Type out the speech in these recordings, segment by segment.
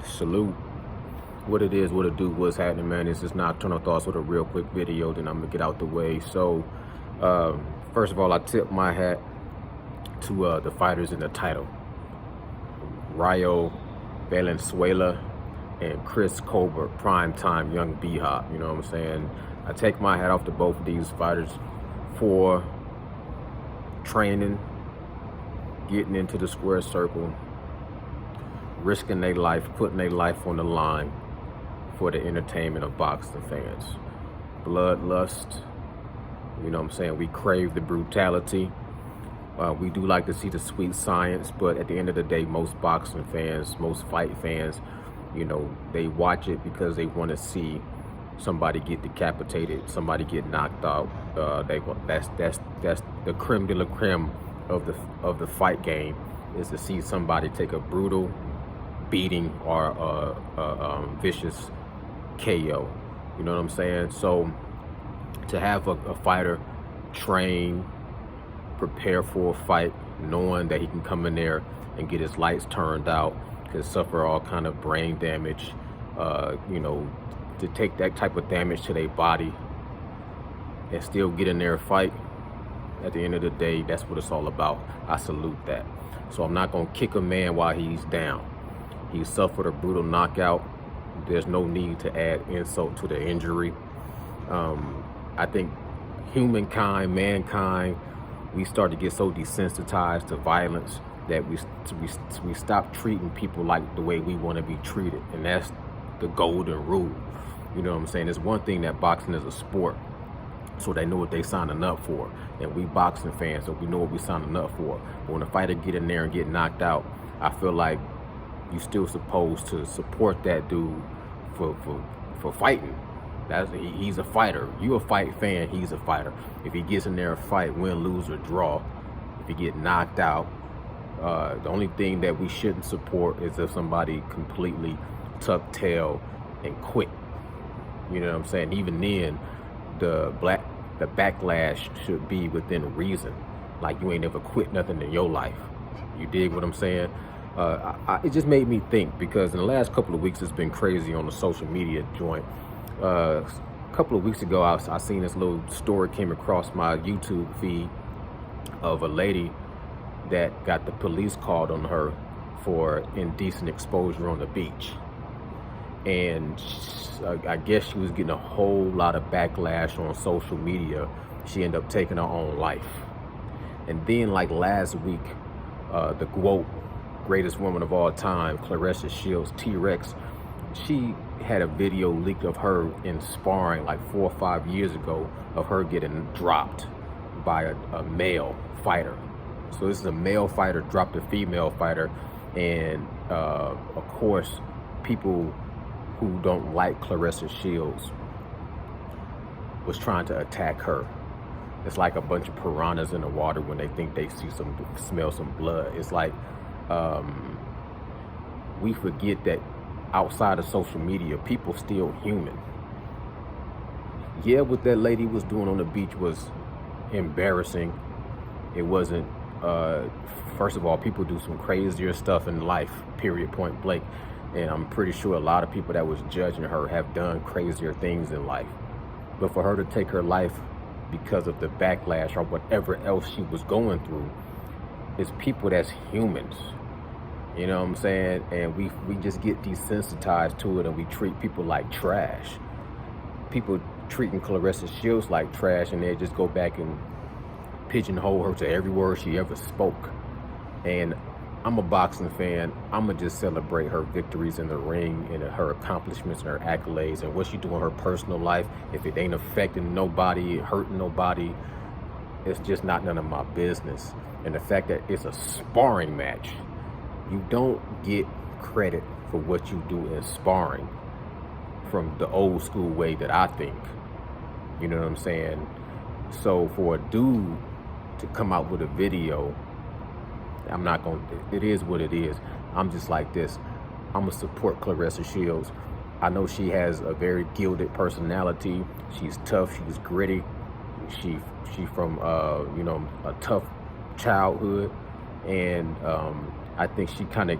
Salute. What it is, what it do, what's happening, man. This is Nocturnal Thoughts with a real quick video, then I'm gonna get out the way. So, first of all, I tip my hat to the fighters in the title, Rayo Valenzuela and Chris Colbert, Primetime Young B-Hop. You know what I'm saying? I take my hat off to both of these fighters for training, getting into the square circle, risking their life, putting their life on the line for the entertainment of boxing fans. Bloodlust, you know what I'm saying? We crave the brutality. We do like to see the sweet science, but at the end of the day, most boxing fans, most fight fans, you know, they watch it because they want to see somebody get decapitated, somebody get knocked out. That's the creme de la creme of the fight game, is to see somebody take a brutal beating or a vicious KO. You know what I'm saying? So to have a fighter train, prepare for a fight, knowing that he can come in there and get his lights turned out, could suffer all kind of brain damage, you know, to take that type of damage to their body and still get in there and fight. At the end of the day, that's what it's all about. I salute that. So I'm not gonna kick a man while he's down. He suffered a brutal knockout. There's no need to add insult to the injury. I think humankind, mankind, we start to get so desensitized to violence that we stop treating people like the way we want to be treated, and that's the golden rule. You know what I'm saying? It's one thing that boxing is a sport, so they know what they signing up for, and we boxing fans, so we know what we signing up for. But when a fighter get in there and get knocked out, I feel like you still supposed to support that dude for fighting. He's a fighter. You a fight fan, he's a fighter. If he gets in there and fight, win, lose, or draw, if he get knocked out, the only thing that we shouldn't support is if somebody completely tuck tail and quit. You know what I'm saying? Even then, the backlash should be within reason. Like, you ain't never quit nothing in your life. You dig what I'm saying? It just made me think, because in the last couple of weeks it's been crazy on the social media joint. A couple of weeks ago, I seen this little story came across my YouTube feed of a lady that got the police called on her for indecent exposure on the beach. And I guess she was getting a whole lot of backlash on social media. She ended up taking her own life. And then, like last week, the GOAT, greatest woman of all time, Claressa Shields, T-Rex, she had a video leaked of her in sparring like 4 or 5 years ago, of her getting dropped by a male fighter. So this is a male fighter dropped a female fighter, and of course, people who don't like Claressa Shields was trying to attack her. It's like a bunch of piranhas in the water when they think they smell some blood. It's like we forget that outside of social media, people still human. Yeah, what that lady was doing on the beach was embarrassing. It wasn't, first of all, people do some crazier stuff in life, period, point blank. And I'm pretty sure a lot of people that was judging her have done crazier things in life. But for her to take her life because of the backlash or whatever else she was going through, it's people that's humans. You know what I'm saying? And we just get desensitized to it, and we treat people like trash. People treating Claressa Shields like trash, and they just go back and pigeonhole her to every word she ever spoke. And I'm a boxing fan. I'm going to just celebrate her victories in the ring and her accomplishments and her accolades, and what she do in her personal life. If it ain't affecting nobody, hurting nobody, it's just not none of my business. And the fact that it's a sparring match, you don't get credit for what you do in sparring from the old school way that I think. You know what I'm saying? So for a dude to come out with a video, I'm not going to, it is what it is. I'm just like this. I'm going to support Claressa Shields. I know she has a very gilded personality. She's tough. She's gritty. She from, you know, a tough childhood. And I think she kind of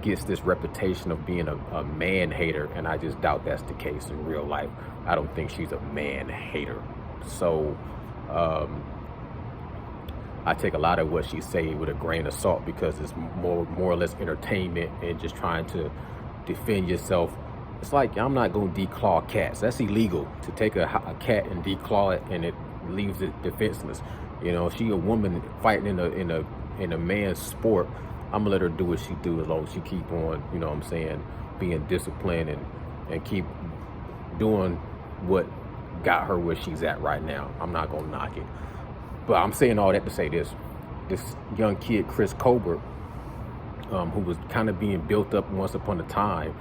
gets this reputation of being a man hater, and I just doubt that's the case in real life. I don't think she's a man hater. So I take a lot of what she say with a grain of salt, because it's more or less entertainment and just trying to defend yourself. It's like, I'm not going to declaw cats. That's illegal, to take a cat and declaw it, and it leaves it defenseless. You know, if she a woman fighting in a man's sport, I'm gonna let her do what she do, as long as she keep on, you know what I'm saying, being disciplined and keep doing what got her where she's at right now. I'm not gonna knock it. But I'm saying all that to say this young kid, Chris Colbert, who was kind of being built up once upon a time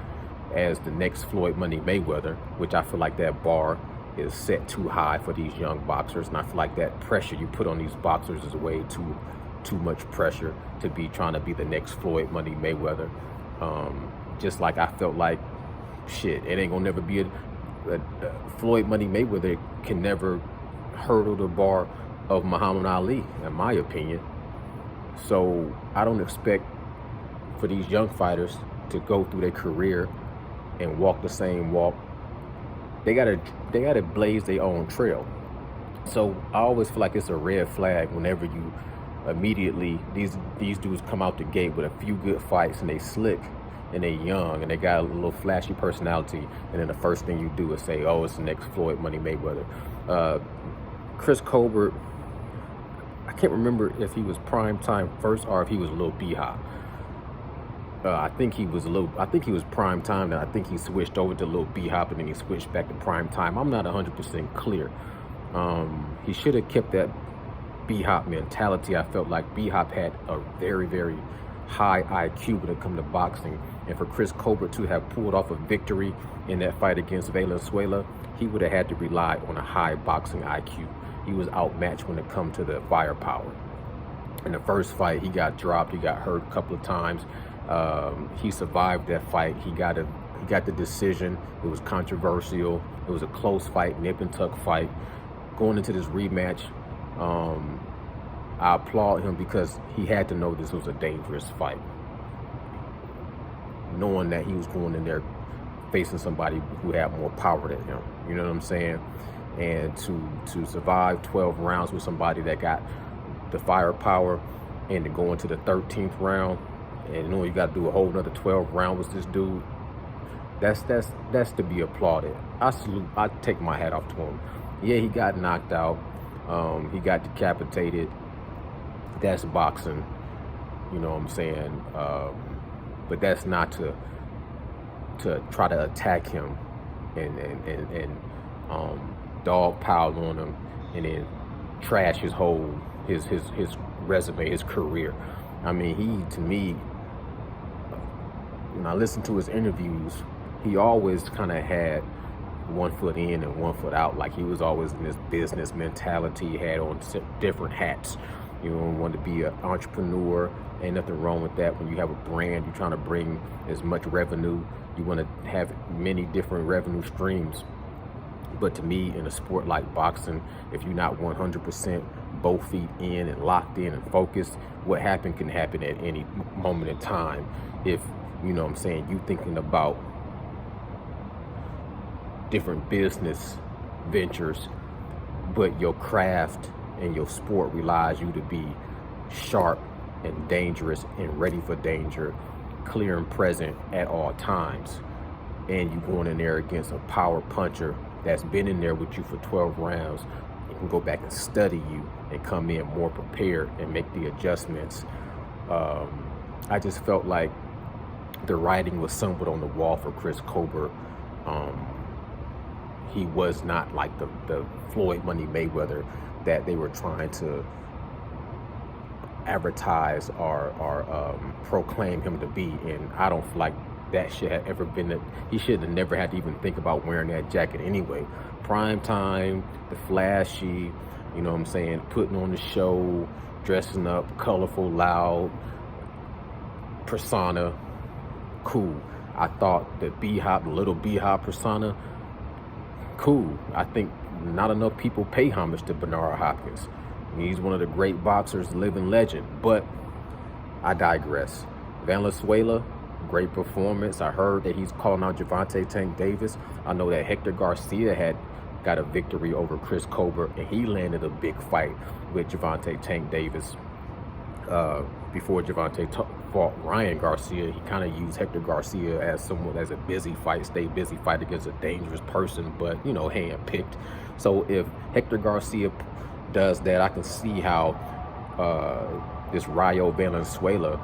as the next Floyd Money Mayweather, which I feel like that bar is set too high for these young boxers. And I feel like that pressure you put on these boxers is way too much pressure to be trying to be the next Floyd Money Mayweather. Just like I felt like, shit, it ain't gonna never be a Floyd Money Mayweather can never hurdle the bar of Muhammad Ali, in my opinion. So I don't expect for these young fighters to go through their career and walk the same walk. They gotta blaze their own trail. So I always feel like it's a red flag whenever you immediately, these dudes come out the gate with a few good fights, and they slick and they young and they got a little flashy personality, and then the first thing you do is say, oh, it's the next Floyd Money Mayweather. Chris Colbert, I can't remember if he was Primetime first or if he was Lil B-Hop. I think he was Primetime, and I think he switched over to Lil B-Hop, and then he switched back to Primetime. I'm not 100% clear. He should have kept that B-Hop mentality. I felt like B-Hop had a very, very high IQ when it comes to boxing. And for Chris Colbert to have pulled off a victory in that fight against Valenzuela, he would have had to rely on a high boxing IQ. He was outmatched when it comes to the firepower. In the first fight, he got dropped, he got hurt a couple of times. He survived that fight. He got the decision. It was controversial. It was a close fight, nip and tuck fight. Going into this rematch, I applaud him because he had to know this was a dangerous fight, knowing that he was going in there facing somebody who had more power than him. You know what I'm saying? And to survive 12 rounds with somebody that got the firepower, and to go into the 13th round and you got to do a whole another 12 rounds with this dude, that's to be applauded. I take my hat off to him. Yeah, he got knocked out. He got decapitated. That's boxing. You know what I'm saying? But that's not to try to attack him and dog pile on him and then trash his whole his resume, his career. I mean, he, to me, when I listen to his interviews, he always kind of had one foot in and one foot out. Like, he was always in this business mentality. He had on different hats. You know, wanted to be an entrepreneur. Ain't nothing wrong with that. When you have a brand, you're trying to bring as much revenue. You want to have many different revenue streams. But to me, in a sport like boxing, if you're not 100% both feet in and locked in and focused, what happened can happen at any moment in time. If, you know what I'm saying, you thinking about different business ventures, but your craft and your sport relies you to be sharp and dangerous and ready for danger, clear and present at all times, and you going in there against a power puncher that's been in there with you for 12 rounds, you can go back and study you and come in more prepared and make the adjustments. I just felt like the writing was somewhat on the wall for Chris Colbert. He was not like the Floyd Money Mayweather that they were trying to advertise or proclaim him to be. And I don't feel like that should have ever been he should have never had to even think about wearing that jacket anyway. Prime time, the flashy, you know what I'm saying, putting on the show, dressing up, colorful, loud, persona, cool. I thought the B-Hop, little B-Hop persona, cool. I think not enough people pay homage to Bernard Hopkins. He's one of the great boxers, living legend. But I digress. Valenzuela, great performance. I heard that he's calling out Gervonta Tank Davis. I know that Hector Garcia had got a victory over Chris Colbert, and he landed a big fight with Gervonta Tank Davis. Before Gervonta fought Ryan Garcia, he kind of used Hector Garcia as someone as a busy fight, stay busy fight against a dangerous person, but you know, hand-picked. So if Hector Garcia does that, I can see how this Rayo Valenzuela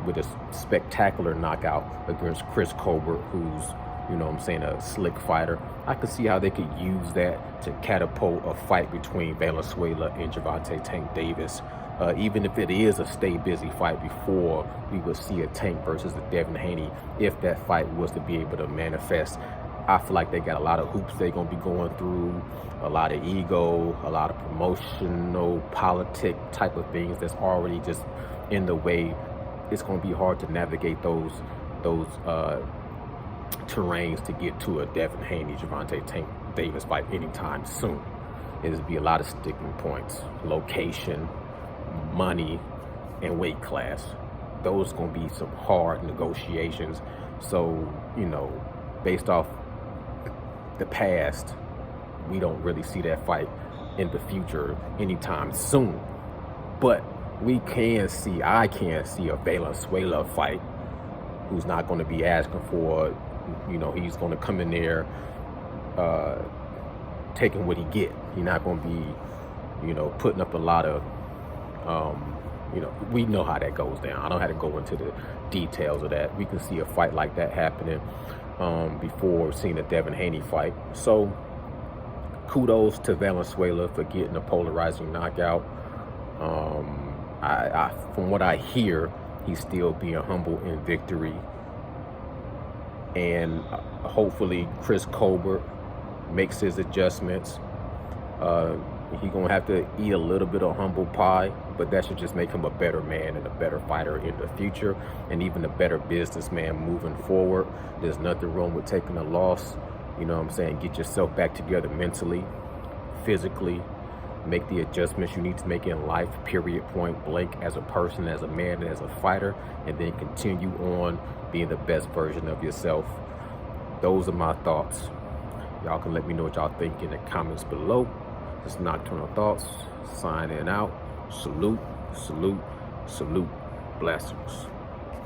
with a spectacular knockout against Chris Colbert, who's, you know what I'm saying, a slick fighter. I could see how they could use that to catapult a fight between Valenzuela and Gervonta Tank Davis. Even if it is a stay busy fight, before we would see a Tank versus a Devin Haney, if that fight was to be able to manifest. I feel like they got a lot of hoops they're going to be going through, a lot of ego, a lot of promotional, politic type of things that's already just in the way. It's going to be hard to navigate those terrains to get to a Devin Haney, Gervonta Tank Davis fight anytime soon. It'll be a lot of sticking points, location, money, and weight class. Those are going to be some hard negotiations. So, you know, based off the past, we don't really see that fight in the future anytime soon. But we can see, I can see a Valenzuela fight who's not going to be asking for, you know, he's going to come in there taking what he get. He's not going to be, you know, putting up a lot of, you know, we know how that goes down. I don't have to go into the details of that. We can see a fight like that happening before seeing a Devin Haney fight. So kudos to Valenzuela for getting a polarizing knockout. From what I hear, he's still being humble in victory. And hopefully Chris Colbert makes his adjustments. He's going to have to eat a little bit of humble pie, but that should just make him a better man and a better fighter in the future, and even a better businessman moving forward. There's nothing wrong with taking a loss. You know what I'm saying? Get yourself back together mentally, physically, make the adjustments you need to make in life, period, point blank, as a person, as a man, and as a fighter, and then continue on being the best version of yourself. Those are my thoughts. Y'all can let me know what y'all think in the comments below. It's Nocturnal Thoughts, signing out. Salute, salute, salute. Blessings.